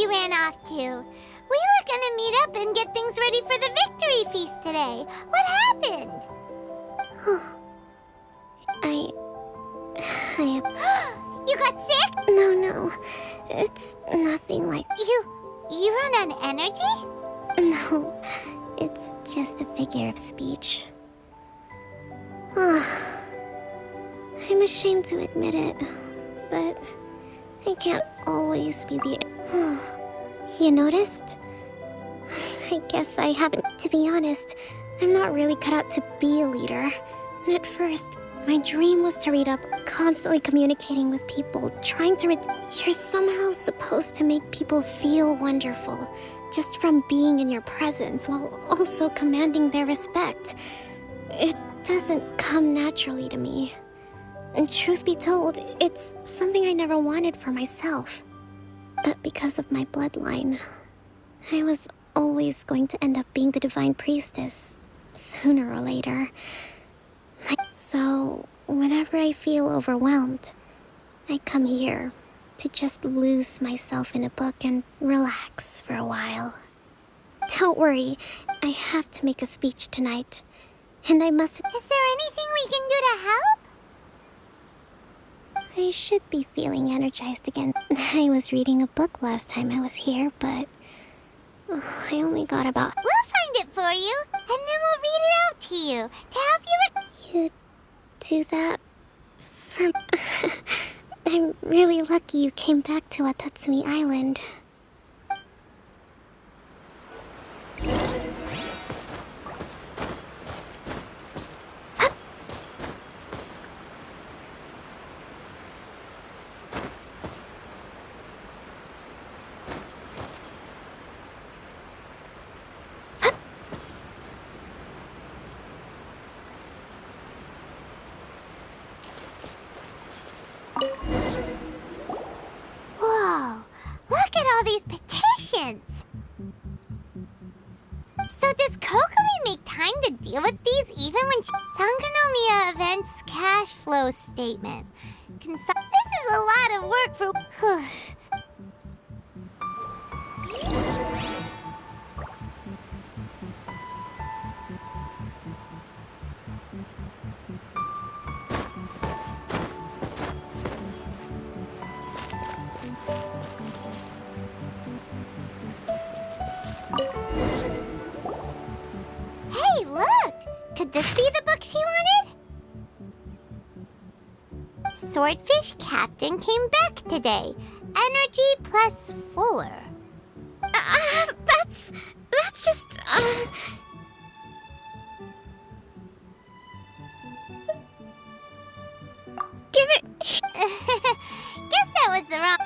you ran off to? We were gonna meet up and get things ready for the victory feast today. What happened? You got sick? No. It's nothing like... You run on energy? No, it's just a figure of speech. I'm ashamed to admit it, but I can't always be the... You noticed? I guess I haven't. To be honest, I'm not really cut out to be a leader. At first, my dream was to read up, constantly communicating with people, trying to You're somehow supposed to make people feel wonderful, just from being in your presence, while also commanding their respect. It doesn't come naturally to me. And truth be told, it's something I never wanted for myself. But because of my bloodline, I was always going to end up being the divine priestess, sooner or later. So, whenever I feel overwhelmed, I come here to just lose myself in a book and relax for a while. Don't worry, I have to make a speech tonight, and I must... Is there anything we can do to help? I should be feeling energized again. I was reading a book last time I was here, but... I only got about... We'll find it for you, and then we'll read it out to you, to help you... You do that for... I'm really lucky you came back to Watatsumi Island. Whoa, look at all these petitions! So does Kokomi make time to deal with these even when Sangonomiya Events cash flow statement? This is a lot of work for... Hey, look! Could this be the book she wanted? Swordfish Captain came back today. Energy +4. That's just, Give it... Guess that was the wrong...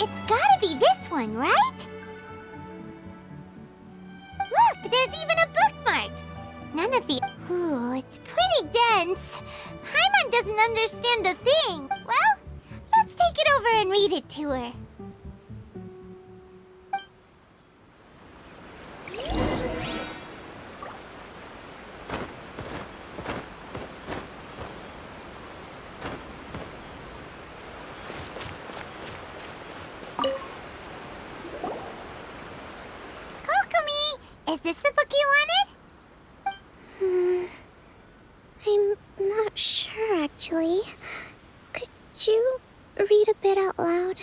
It's gotta be this one, right? Look, there's even a bookmark. None of the... Ooh, it's pretty dense. Paimon doesn't understand a thing. Well, let's take it over and read it to her. Kokomi, is this the book you wanted? I'm not sure, actually. Could you read a bit out loud?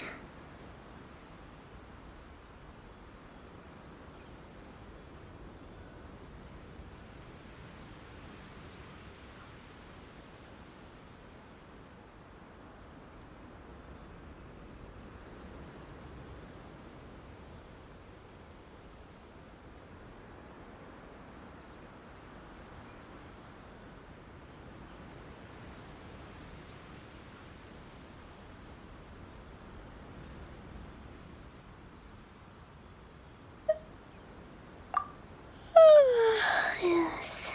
Yes,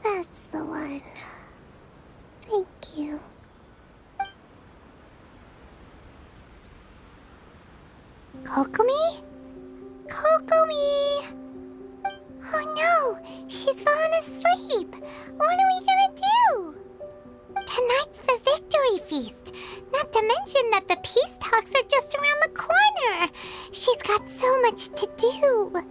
that's the one. Thank you. Kokomi? Kokomi! Oh no, she's fallen asleep. What are we gonna do? Tonight's the victory feast. Not to mention that the peace talks are just around the corner. She's got so much to do.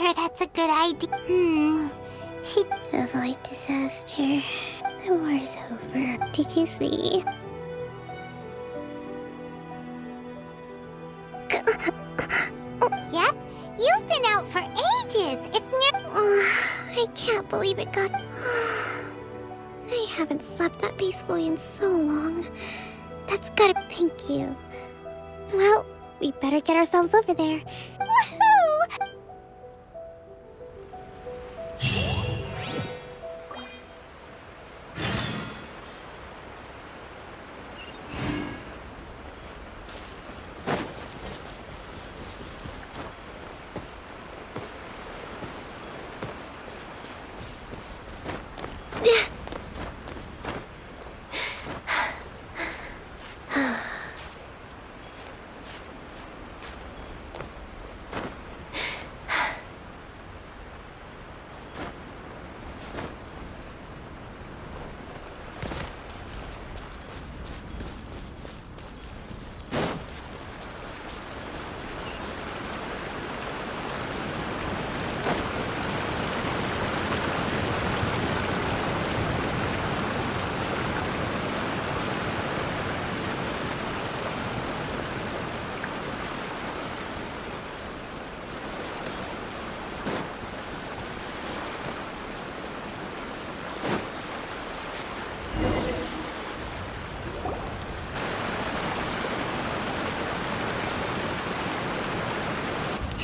sure that's a good idea. Avoid disaster. The war's over. Did you see? Yep, you've been out for ages. It's I can't believe it got... I haven't slept that peacefully in so long. That's gotta... Thank you. Well, we better get ourselves over there. Woohoo!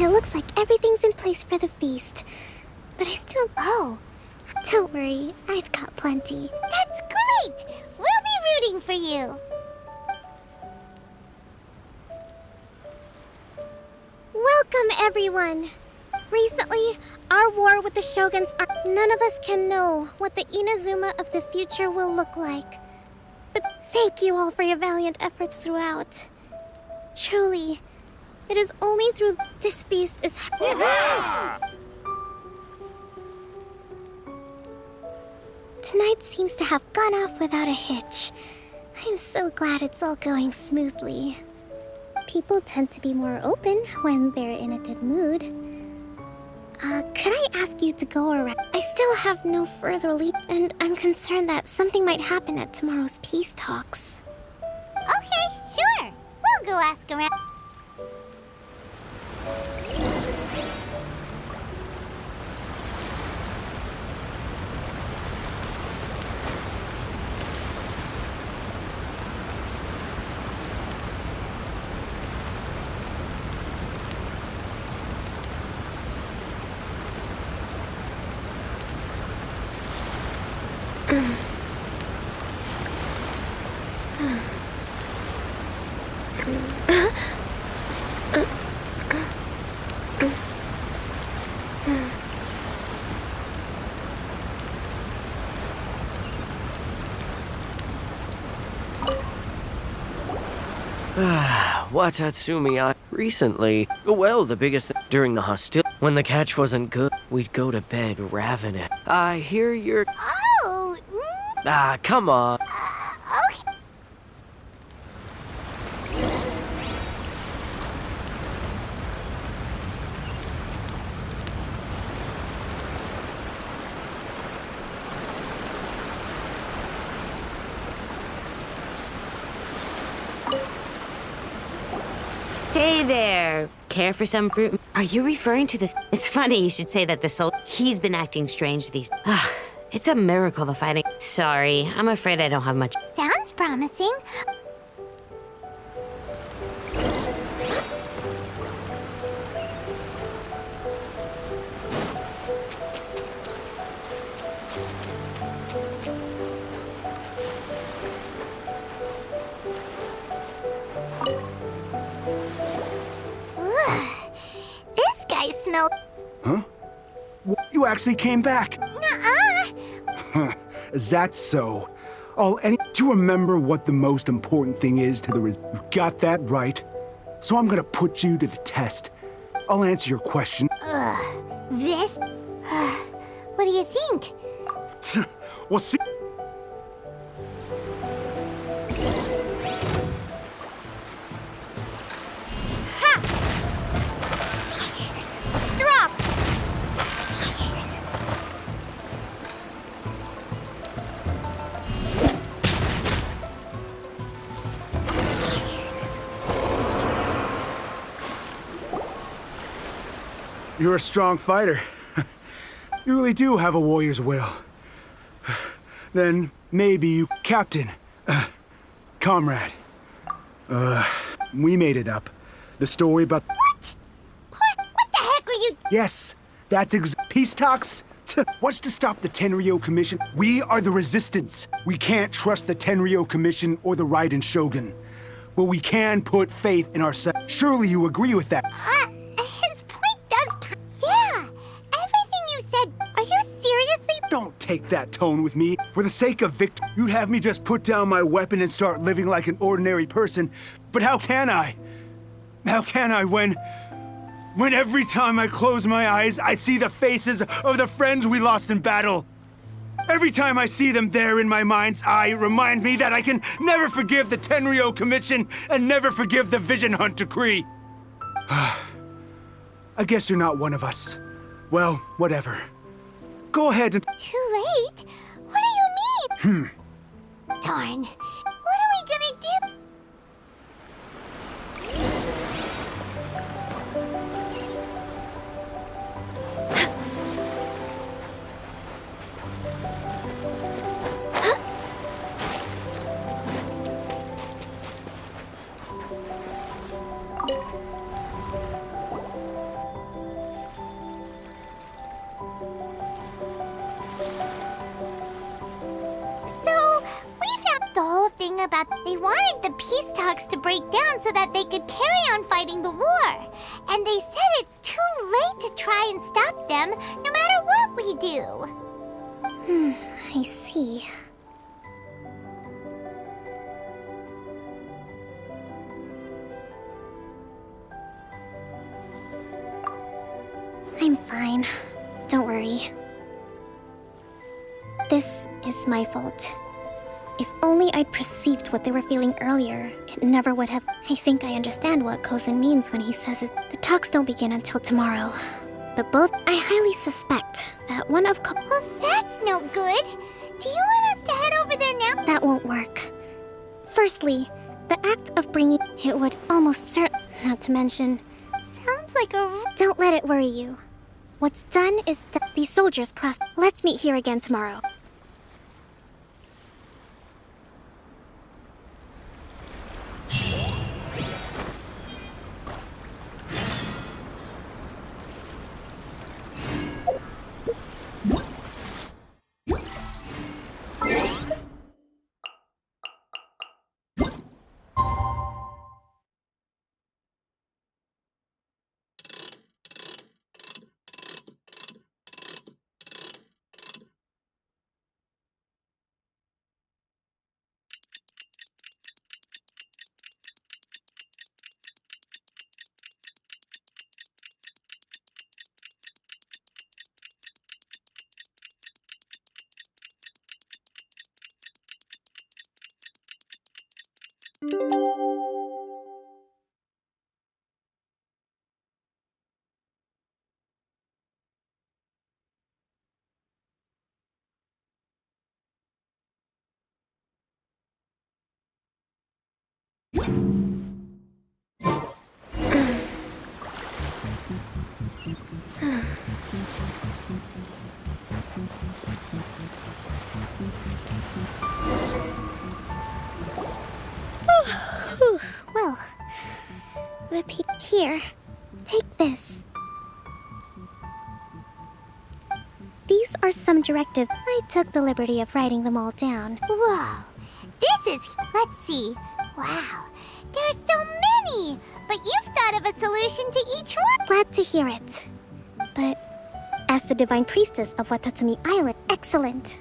It looks like everything's in place for the feast. But I still... Oh, Don't worry, I've got plenty. that's great! We'll be rooting for you. Welcome, everyone! Recently, our war with the Shoguns are... None of us can know what the Inazuma of the future will look like. But thank you all for your valiant efforts throughout. Truly, it is only through this feast is... Tonight seems to have gone off without a hitch. I'm so glad it's all going smoothly. People tend to be more open when they're in a good mood. Could I ask you to go around? I still have no further lead, and I'm concerned that something might happen at tomorrow's peace talks. Okay, sure. We'll go ask around. Watatsumi, recently, well, the biggest thing during the hostility, when the catch wasn't good, we'd go to bed ravenous. I hear you're... Oh, come on. okay. Hey there! Care for some fruit? Are you referring to the... It's funny you should say that the soul... He's been acting strange these... It's a miracle the fighting... Sorry, I'm afraid I don't have much... Sounds promising. This guy smells... Huh? You actually came back? Nuh-uh. Is that so? Do you remember what the most important thing is to the You got that right. So I'm gonna put you to the test. I'll answer your question. This... what do you think? We'll see. Drop! You're a strong fighter. You really do have a warrior's will. Then maybe you, Captain, comrade. We made it up. The story about... What? What the heck are you... Yes, that's peace talks? What's to stop the Tenryou Commission? We are the resistance. We can't trust the Tenryou Commission or the Raiden Shogun. But we can put faith in ourselves. Surely you agree with that. His point does... Yeah, everything you said... Are you seriously... Don't take that tone with me. For the sake of victory, you'd have me just put down my weapon and start living like an ordinary person. But how can I? How can I when every time I close my eyes, I see the faces of the friends we lost in battle? Every time I see them there in my mind's eye, it reminds me that I can never forgive the Tenryou Commission and never forgive the Vision Hunt decree. I guess you're not one of us. Well, whatever. Go ahead and... Too late? What do you mean? Darn. What are we gonna do? About they wanted the peace talks to break down so that they could carry on fighting the war. And they said it's too late to try and stop them, no matter what we do. I see. I'm fine. Don't worry. This is my fault. If only I'd perceived what they were feeling earlier, it never would have... I think I understand what Kozin means when he says the talks don't begin until tomorrow. But both... I highly suspect that one of Well, that's no good. Do you want us to head over there now? That won't work. Firstly, the act of bringing... It would almost certainly... Not to mention... Sounds like a... Don't let it worry you. What's done is done. These soldiers crossed... Let's meet here again tomorrow. Well, here, take this. These are some directives. I took the liberty of writing them all down. Whoa. This is... Let's see. Wow. There's so many. But you've thought of a solution to each one. Glad to hear it. But as the Divine Priestess of Watatsumi Island, excellent.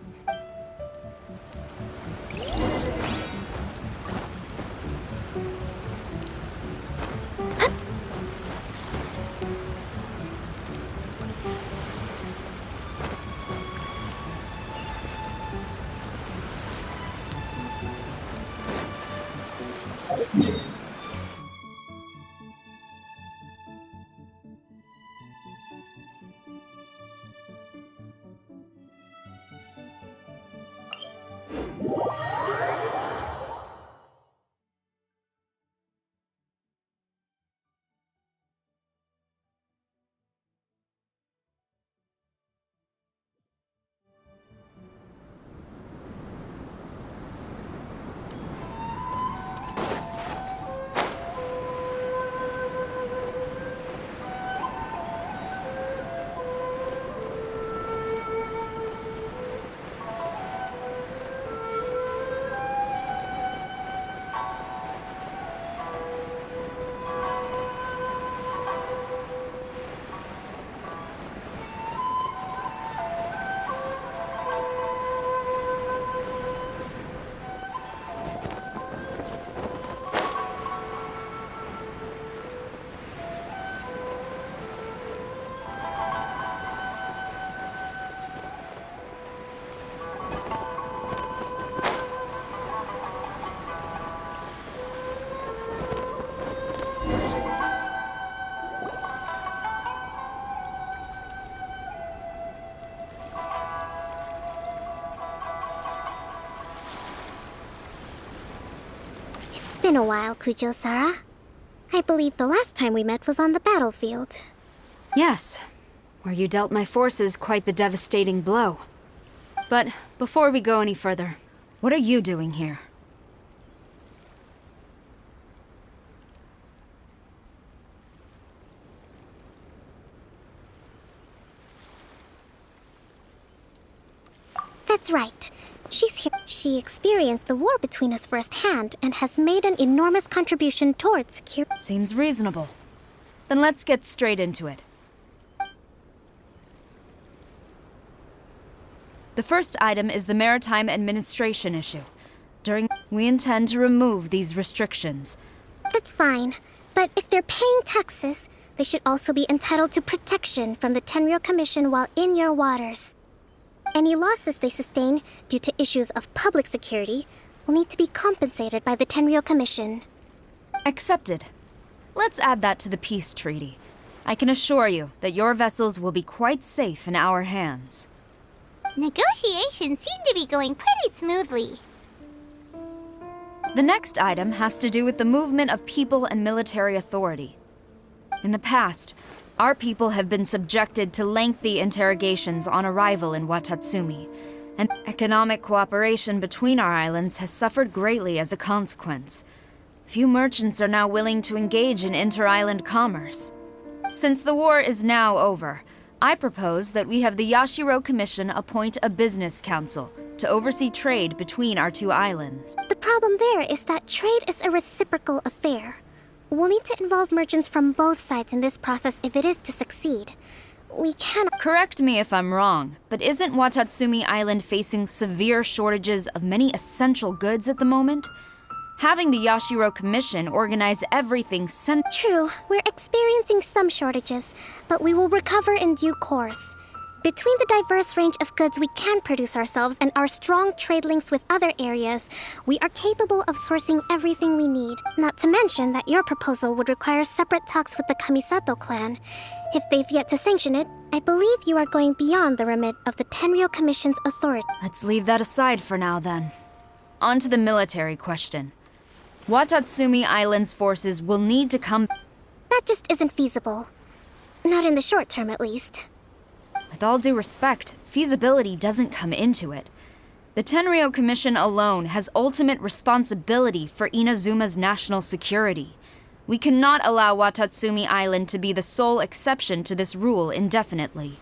been a while, Kujou Sara. I believe the last time we met was on the battlefield. Yes, where you dealt my forces quite the devastating blow. But before we go any further, what are you doing here? That's right. She's here. She experienced the war between us firsthand and has made an enormous contribution towards security. Seems reasonable. Then let's get straight into it. The first item is the maritime administration issue. We intend to remove these restrictions. That's fine, but if they're paying taxes, they should also be entitled to protection from the Tenryou Commission while in your waters. Any losses they sustain due to issues of public security will need to be compensated by the Tenryou Commission. Accepted. Let's add that to the peace treaty. I can assure you that your vessels will be quite safe in our hands. Negotiations seem to be going pretty smoothly. The next item has to do with the movement of people and military authority. In the past, our people have been subjected to lengthy interrogations on arrival in Watatsumi, and economic cooperation between our islands has suffered greatly as a consequence. Few merchants are now willing to engage in inter-island commerce. Since the war is now over, I propose that we have the Yashiro Commission appoint a business council to oversee trade between our two islands. The problem there is that trade is a reciprocal affair. We'll need to involve merchants from both sides in this process if it is to succeed. We cannot— Correct me if I'm wrong, but isn't Watatsumi Island facing severe shortages of many essential goods at the moment? Having the Yashiro Commission organize everything True, we're experiencing some shortages, but we will recover in due course. Between the diverse range of goods we can produce ourselves and our strong trade links with other areas, we are capable of sourcing everything we need. Not to mention that your proposal would require separate talks with the Kamisato clan. If they've yet to sanction it, I believe you are going beyond the remit of the Tenryou Commission's authority. Let's leave that aside for now, then. On to the military question. Watatsumi Island's forces will need to come— That just isn't feasible. Not in the short term, at least. With all due respect, feasibility doesn't come into it. The Tenryou Commission alone has ultimate responsibility for Inazuma's national security. We cannot allow Watatsumi Island to be the sole exception to this rule indefinitely.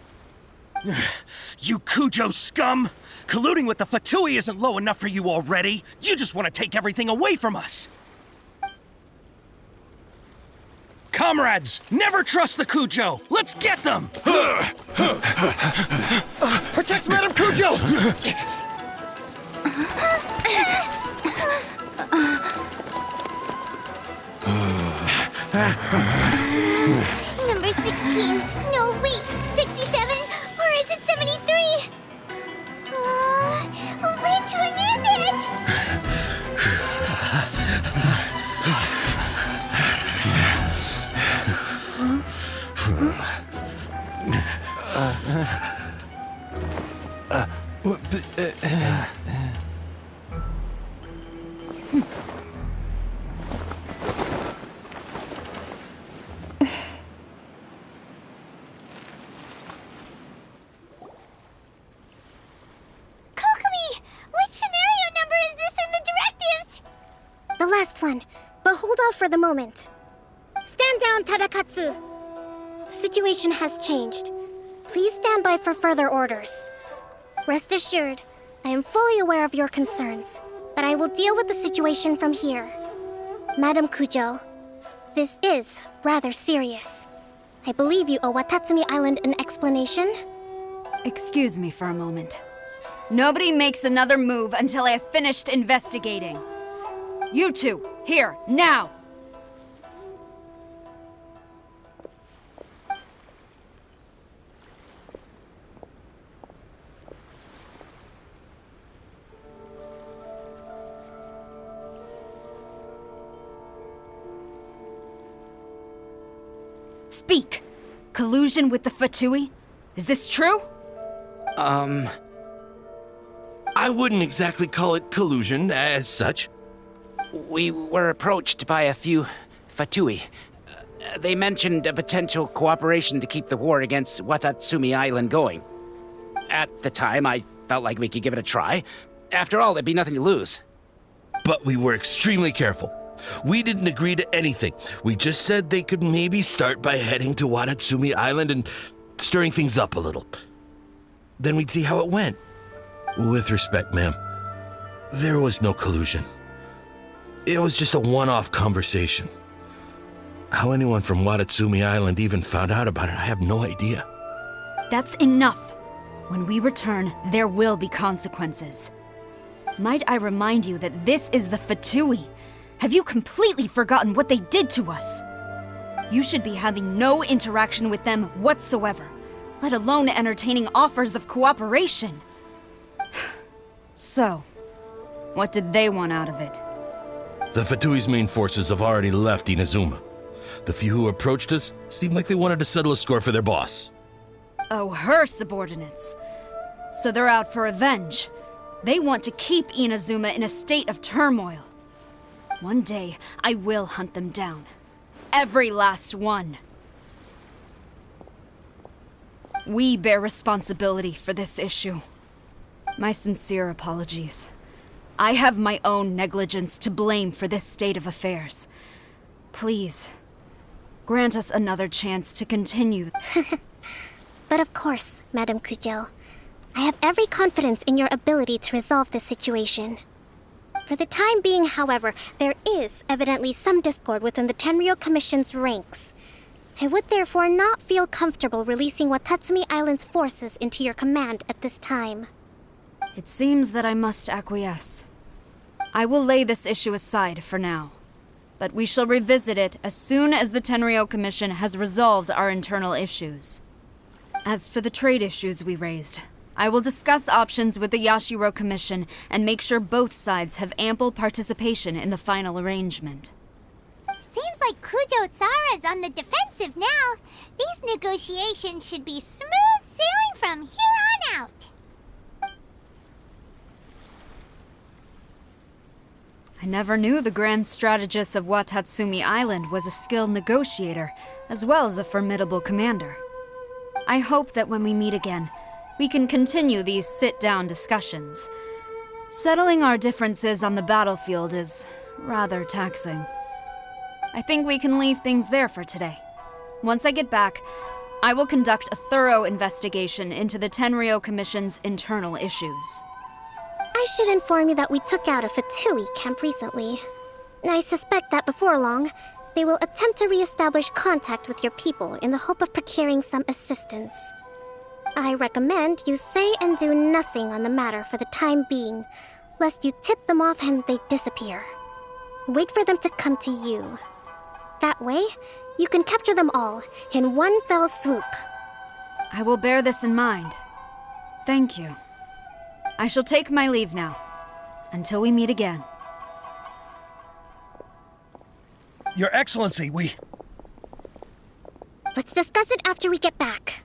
You Kujou scum! Colluding with the Fatui isn't low enough for you already. You just want to take everything away from us. Comrades, never trust the Kujou. Let's get them! Protect Madame Kujou! Number 16. No, wait. 67? Or is it 73? Which one is it? Kokomi! Which scenario number is this in the directives? The last one, but hold off for the moment. Stand down, Tadakatsu! The situation has changed. Please stand by for further orders. Rest assured, I am fully aware of your concerns, but I will deal with the situation from here. Madam Kujou, this is rather serious. I believe you owe Watatsumi Island an explanation. Excuse me for a moment. Nobody makes another move until I have finished investigating. You two, here, now! Speak! Collusion with the Fatui? Is this true? I wouldn't exactly call it collusion as such. We were approached by a few Fatui. They mentioned a potential cooperation to keep the war against Watatsumi Island going. At the time, I felt like we could give it a try. After all, there'd be nothing to lose. But we were extremely careful. We didn't agree to anything. We just said they could maybe start by heading to Watatsumi Island and stirring things up a little. Then we'd see how it went. With respect, ma'am, there was no collusion. It was just a one-off conversation. How anyone from Watatsumi Island even found out about it, I have no idea. That's enough. When we return, there will be consequences. Might I remind you that this is the Fatui? Have you completely forgotten what they did to us? You should be having no interaction with them whatsoever, let alone entertaining offers of cooperation. So, what did they want out of it? The Fatui's main forces have already left Inazuma. The few who approached us seemed like they wanted to settle a score for their boss. Oh, her subordinates. So they're out for revenge. They want to keep Inazuma in a state of turmoil. One day, I will hunt them down. Every last one. We bear responsibility for this issue. My sincere apologies. I have my own negligence to blame for this state of affairs. Please, grant us another chance to continue. But of course, Madame Kujou. I have every confidence in your ability to resolve this situation. For the time being, however, there is evidently some discord within the Tenryou Commission's ranks. I would therefore not feel comfortable releasing Watatsumi Island's forces into your command at this time. It seems that I must acquiesce. I will lay this issue aside for now, but we shall revisit it as soon as the Tenryou Commission has resolved our internal issues. As for the trade issues we raised, I will discuss options with the Yashiro Commission and make sure both sides have ample participation in the final arrangement. Seems like Kujou Sara's on the defensive now. These negotiations should be smooth sailing from here on out. I never knew the Grand Strategist of Watatsumi Island was a skilled negotiator, as well as a formidable commander. I hope that when we meet again, we can continue these sit-down discussions. Settling our differences on the battlefield is rather taxing. I think we can leave things there for today. Once I get back, I will conduct a thorough investigation into the Tenryou Commission's internal issues. I should inform you that we took out a Fatui camp recently. I suspect that before long, they will attempt to re-establish contact with your people in the hope of procuring some assistance. I recommend you say and do nothing on the matter for the time being, lest you tip them off and they disappear. Wait for them to come to you. That way, you can capture them all in one fell swoop. I will bear this in mind. Thank you. I shall take my leave now. Until we meet again. Your Excellency, Let's discuss it after we get back.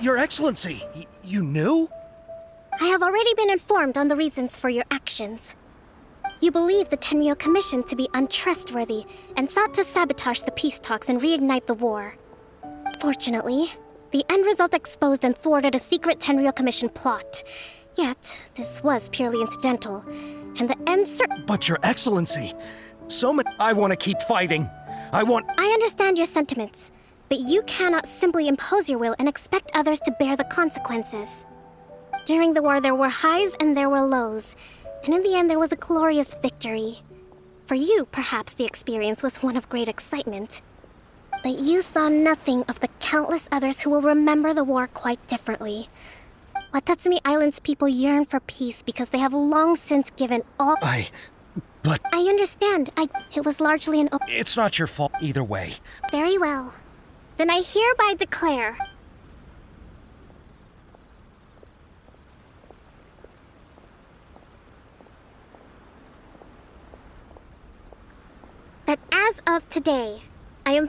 Your Excellency, you knew? I have already been informed on the reasons for your actions. You believe the Tenryou Commission to be untrustworthy and sought to sabotage the peace talks and reignite the war. Fortunately, the end result exposed and thwarted a secret Tenryou Commission plot. Yet, this was purely incidental, and the end But Your Excellency, I want to keep fighting. I understand your sentiments, but you cannot simply impose your will and expect others to bear the consequences. During the war, there were highs and there were lows. And in the end, there was a glorious victory. For you, perhaps the experience was one of great excitement. But you saw nothing of the countless others who will remember the war quite differently. Watatsumi Island's people yearn for peace because they have long since given all— But I understand. It was largely an— it's not your fault either way. Very well. Then I hereby declare that as of today, I am